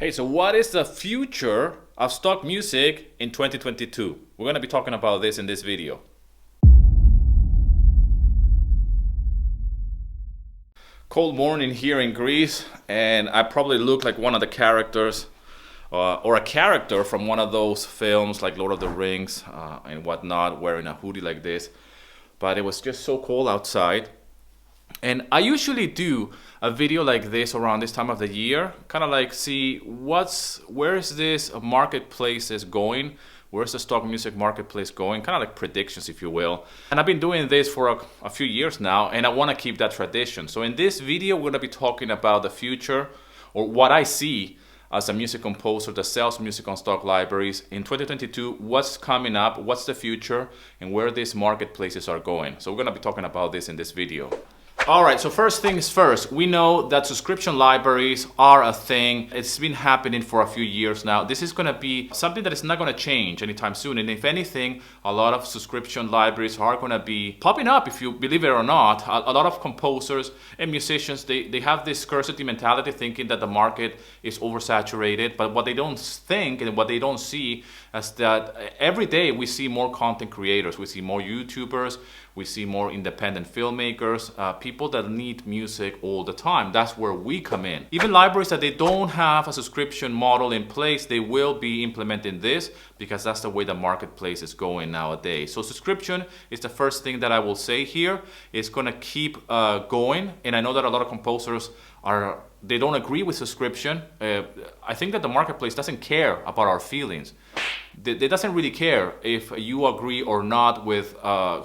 Hey, so what is the future of stock music in 2022? We're going to be talking about this in this video. Cold morning here in Greece, and I probably look like one of the characters or a character from one of those films like Lord of the Rings and whatnot, wearing a hoodie like this. But it was just so cold outside. And I usually do a video like this around this time of the year, kind of like see where is this marketplace is going, where's the stock music marketplace going, kind of like predictions, if you will. And I've been doing this for a few years now, and I want to keep that tradition. So in this video, we're going to be talking about the future, or what I see as a music composer that sells music on stock libraries in 2022, what's coming up, what's the future, and where these marketplaces are going. So we're going to be talking about this in this video. All right, so first things first, we know that subscription libraries are a thing. It's been happening for a few years now. This is going to be something that is not going to change anytime soon. And if anything, a lot of subscription libraries are going to be popping up, if you believe it or not. A lot of composers and musicians, they have this scarcity mentality, thinking that the market is oversaturated. But what they don't think and what they don't see is that every day we see more content creators. We see more YouTubers. We see more independent filmmakers, people that need music all the time. That's where we come in. Even libraries that they don't have a subscription model in place, they will be implementing this because that's the way the marketplace is going nowadays. So subscription is the first thing that I will say here. It's gonna keep going. And I know that a lot of composers they don't agree with subscription. I think that the marketplace doesn't care about our feelings. They doesn't really care if you agree or not with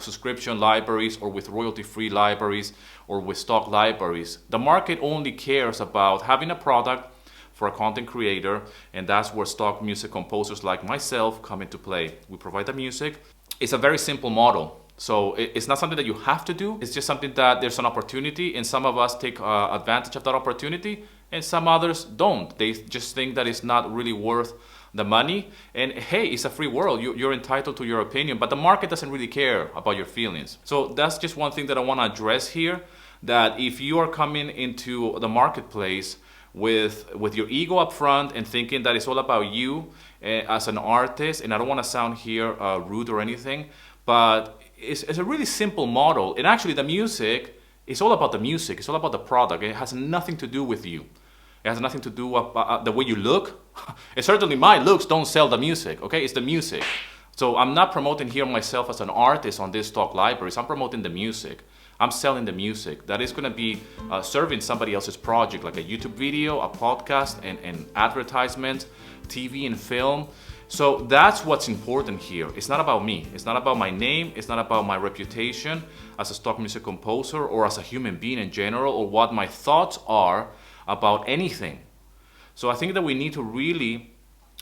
subscription libraries or with royalty-free libraries or with stock libraries. The market only cares about having a product for a content creator, and that's where stock music composers like myself come into play. We provide the music. It's a very simple model. So it's not something that you have to do. It's just something that there's an opportunity, and some of us take advantage of that opportunity, and some others don't. They just think that it's not really worth the money. And hey, it's a free world. You're entitled to your opinion, but the market doesn't really care about your feelings. So that's just one thing that I want to address here, that if you are coming into the marketplace with your ego up front and thinking that it's all about you as an artist, and I don't want to sound here rude or anything, but it's a really simple model. And actually the music is all about the music. It's all about the product. It has nothing to do with you. It has nothing to do with the way you look. And certainly my looks don't sell the music, okay? It's the music. So I'm not promoting here myself as an artist on these stock libraries. I'm promoting the music. I'm selling the music. That is going to be serving somebody else's project, like a YouTube video, a podcast, and advertisement, TV and film. So that's what's important here. It's not about me. It's not about my name. It's not about my reputation as a stock music composer or as a human being in general, or what my thoughts are about anything. So I think that we need to really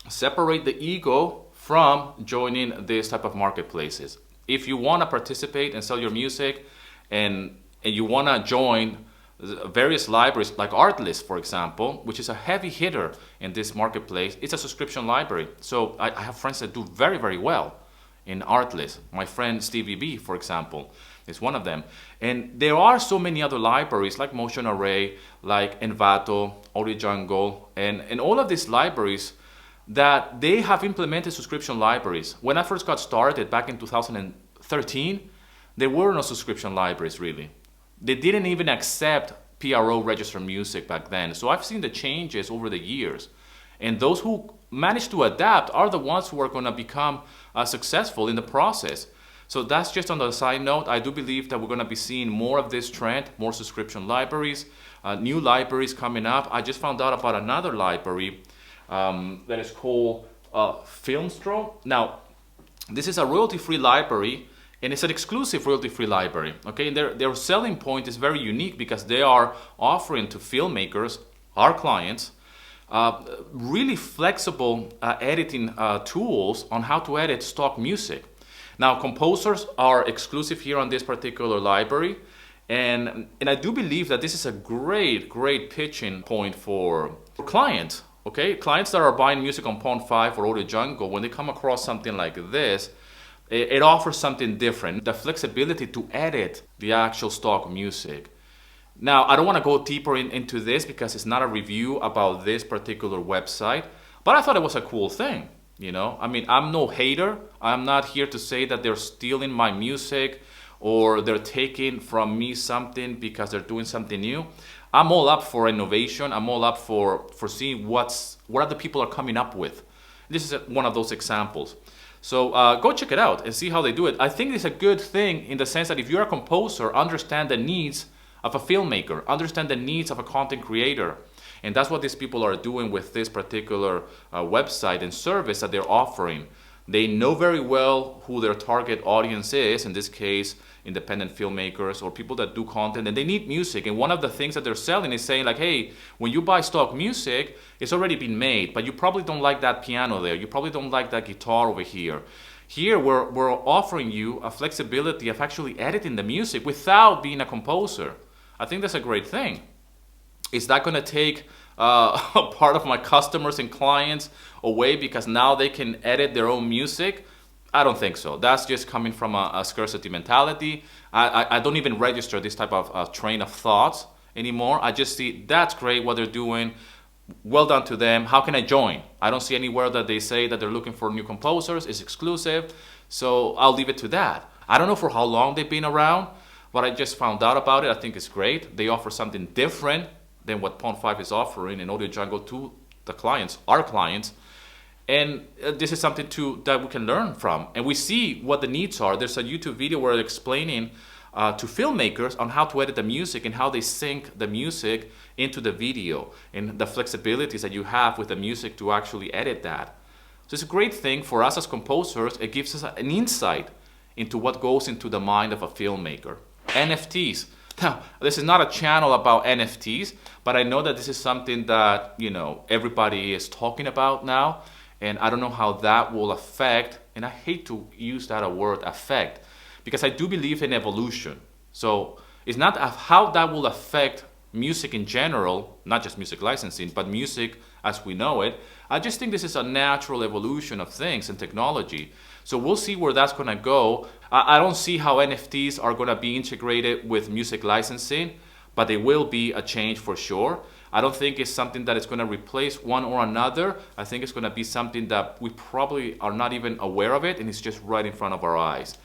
separate the ego from joining this type of marketplaces. If you want to participate and sell your music and you want to join various libraries like Artlist, for example, which is a heavy hitter in this marketplace, it's a subscription library. So I have friends that do very, very well in Artlist. My friend Stevie B, for example, is one of them. And there are so many other libraries like Motion Array, like Envato, Audio Jungle, and all of these libraries that they have implemented subscription libraries. When I first got started back in 2013, there were no subscription libraries really. They didn't even accept PRO registered music back then. So I've seen the changes over the years. And those who manage to adapt are the ones who are going to become successful in the process. So that's just on the side note. I do believe that we're going to be seeing more of this trend, more subscription libraries, new libraries coming up. I just found out about another library that is called Filmstro. Now, this is a royalty-free library, and it's an exclusive royalty-free library. Okay, and their selling point is very unique because they are offering to filmmakers, our clients, really flexible editing tools on how to edit stock music. Now, composers are exclusive here on this particular library, and I do believe that this is a great pitching point for clients. Okay, clients that are buying music on Pond 5 or Audio Jungle, when they come across something like this, it offers something different. The flexibility to edit the actual stock music. Now, I don't want to go deeper into this because it's not a review about this particular website, but I thought it was a cool thing. I mean, I'm no hater. I'm not here to say that they're stealing my music or they're taking from me something because they're doing something new. I'm all up for innovation. I'm all up for seeing what other people are coming up with. This is one of those examples. So go check it out and see how they do it. I think it's a good thing in the sense that if you're a composer, understand the needs of a filmmaker, understand the needs of a content creator. And that's what these people are doing with this particular website and service that they're offering. They know very well who their target audience is, in this case, independent filmmakers or people that do content, and they need music. And one of the things that they're selling is saying like, hey, when you buy stock music, it's already been made, but you probably don't like that piano there. You probably don't like that guitar over here. Here, we're offering you a flexibility of actually editing the music without being a composer. I think that's a great thing. Is that going to take a part of my customers and clients away because now they can edit their own music? I don't think so. That's just coming from a scarcity mentality. I don't even register this type of train of thoughts anymore. I just see that's great what they're doing. Well done to them. How can I join? I don't see anywhere that they say that they're looking for new composers. It's exclusive. So I'll leave it to that. I don't know for how long they've been around, but I just found out about it. I think it's great. They offer something different than what Pond 5 is offering in Audio Jungle to the clients, our clients. And this is something that we can learn from. And we see what the needs are. There's a YouTube video where they're explaining to filmmakers on how to edit the music and how they sync the music into the video and the flexibilities that you have with the music to actually edit that. So it's a great thing for us as composers. It gives us an insight into what goes into the mind of a filmmaker. NFTs. Now, this is not a channel about NFTs, but I know that this is something that, everybody is talking about now. And I don't know how that will affect, and I hate to use that word affect, because I do believe in evolution. So it's not how that will affect music in general, not just music licensing, but music as we know it. I just think this is a natural evolution of things and technology. So we'll see where that's going to go. I don't see how NFTs are going to be integrated with music licensing, but they will be a change for sure. I don't think it's something that is going to replace one or another. I think it's going to be something that we probably are not even aware of it, and it's just right in front of our eyes.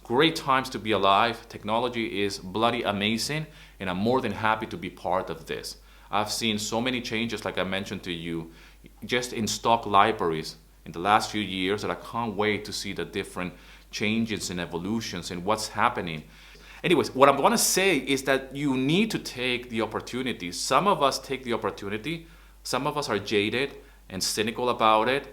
Great times to be alive. Technology is bloody amazing, and I'm more than happy to be part of this. I've seen so many changes, like I mentioned to you, just in stock libraries in the last few years, that I can't wait to see the different changes and evolutions and what's happening. Anyways, what I'm going to say is that you need to take the opportunity. Some of us take the opportunity. Some of us are jaded and cynical about it.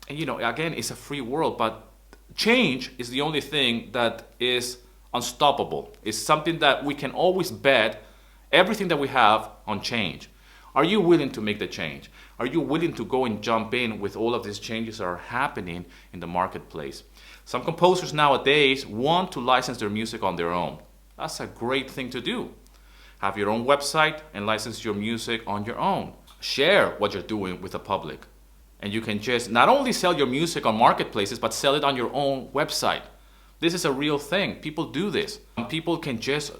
And again, it's a free world, but change is the only thing that is unstoppable. It's something that we can always bet everything that we have on change. Are you willing to make the change? Are you willing to go and jump in with all of these changes that are happening in the marketplace? Some composers nowadays want to license their music on their own. That's a great thing to do. Have your own website and license your music on your own. Share what you're doing with the public. And you can just not only sell your music on marketplaces, but sell it on your own website. This is a real thing. People do this. People can just,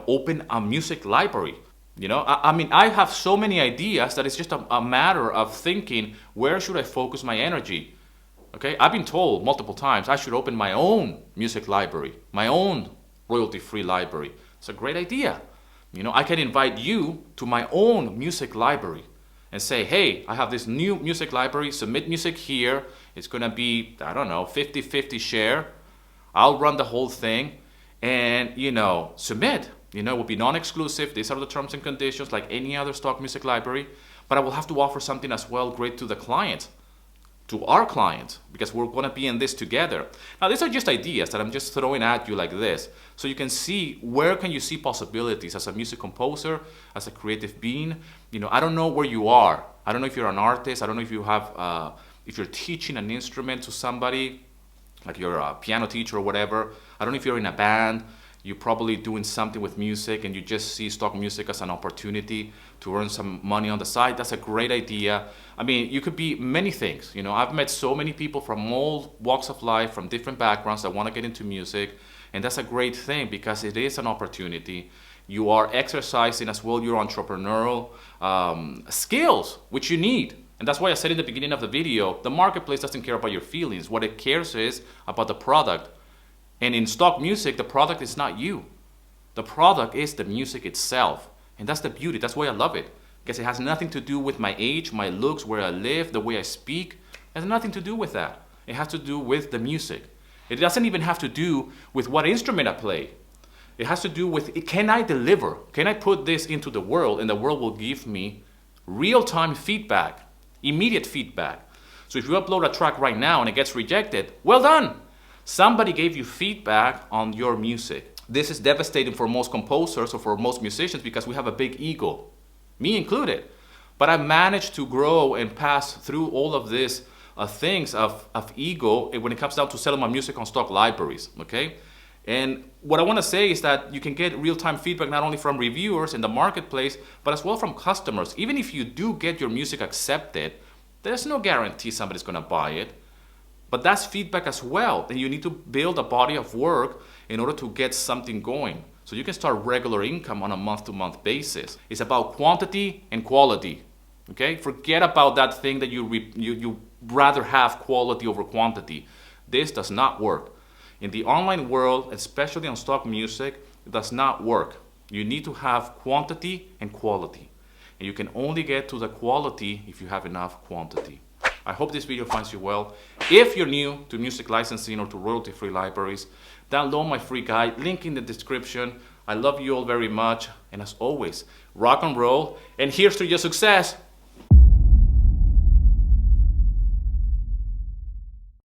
open a music library. I have so many ideas that it's just a matter of thinking, where should I focus my energy? Okay, I've been told multiple times I should open my own music library, my own royalty-free library. It's a great idea. I can invite you to my own music library and say, hey, I have this new music library, submit music here. It's going to be, 50-50 share. I'll run the whole thing and, submit. It will be non-exclusive. These are the terms and conditions like any other stock music library. But I will have to offer something as well great to the client, to our clients, because we're going to be in this together. Now, these are just ideas that I'm just throwing at you like this, so you can see where can you see possibilities as a music composer, as a creative being. I don't know where you are. I don't know if you're an artist. I don't know if you have, if you're teaching an instrument to somebody, like you're a piano teacher or whatever. I don't know if you're in a band. You're probably doing something with music and you just see stock music as an opportunity to earn some money on the side. That's a great idea. You could be many things. I've met so many people from all walks of life, from different backgrounds that want to get into music. And that's a great thing because it is an opportunity. You are exercising as well your entrepreneurial skills, which you need. And that's why I said in the beginning of the video, the marketplace doesn't care about your feelings. What it cares is about the product. And in stock music, the product is not you. The product is the music itself. And that's the beauty. That's why I love it. Because it has nothing to do with my age, my looks, where I live, the way I speak. It has nothing to do with that. It has to do with the music. It doesn't even have to do with what instrument I play. It has to do with, can I deliver? Can I put this into the world and the world will give me real-time feedback, immediate feedback. So if you upload a track right now and it gets rejected, well done. Somebody gave you feedback on your music. This is devastating for most composers or for most musicians because we have a big ego, me included. But I managed to grow and pass through all of these things of ego when it comes down to selling my music on stock libraries, okay? And what I want to say is that you can get real-time feedback not only from reviewers in the marketplace, but as well from customers. Even if you do get your music accepted, there's no guarantee somebody's going to buy it. But that's feedback as well. And you need to build a body of work in order to get something going. So you can start regular income on a month-to-month basis. It's about quantity and quality. Okay? Forget about that thing that you rather have quality over quantity. This does not work. In the online world, especially on stock music, it does not work. You need to have quantity and quality. And you can only get to the quality if you have enough quantity. I hope this video finds you well. If you're new to music licensing or to royalty-free libraries, download my free guide, link in the description. I love you all very much. And as always, rock and roll. And here's to your success.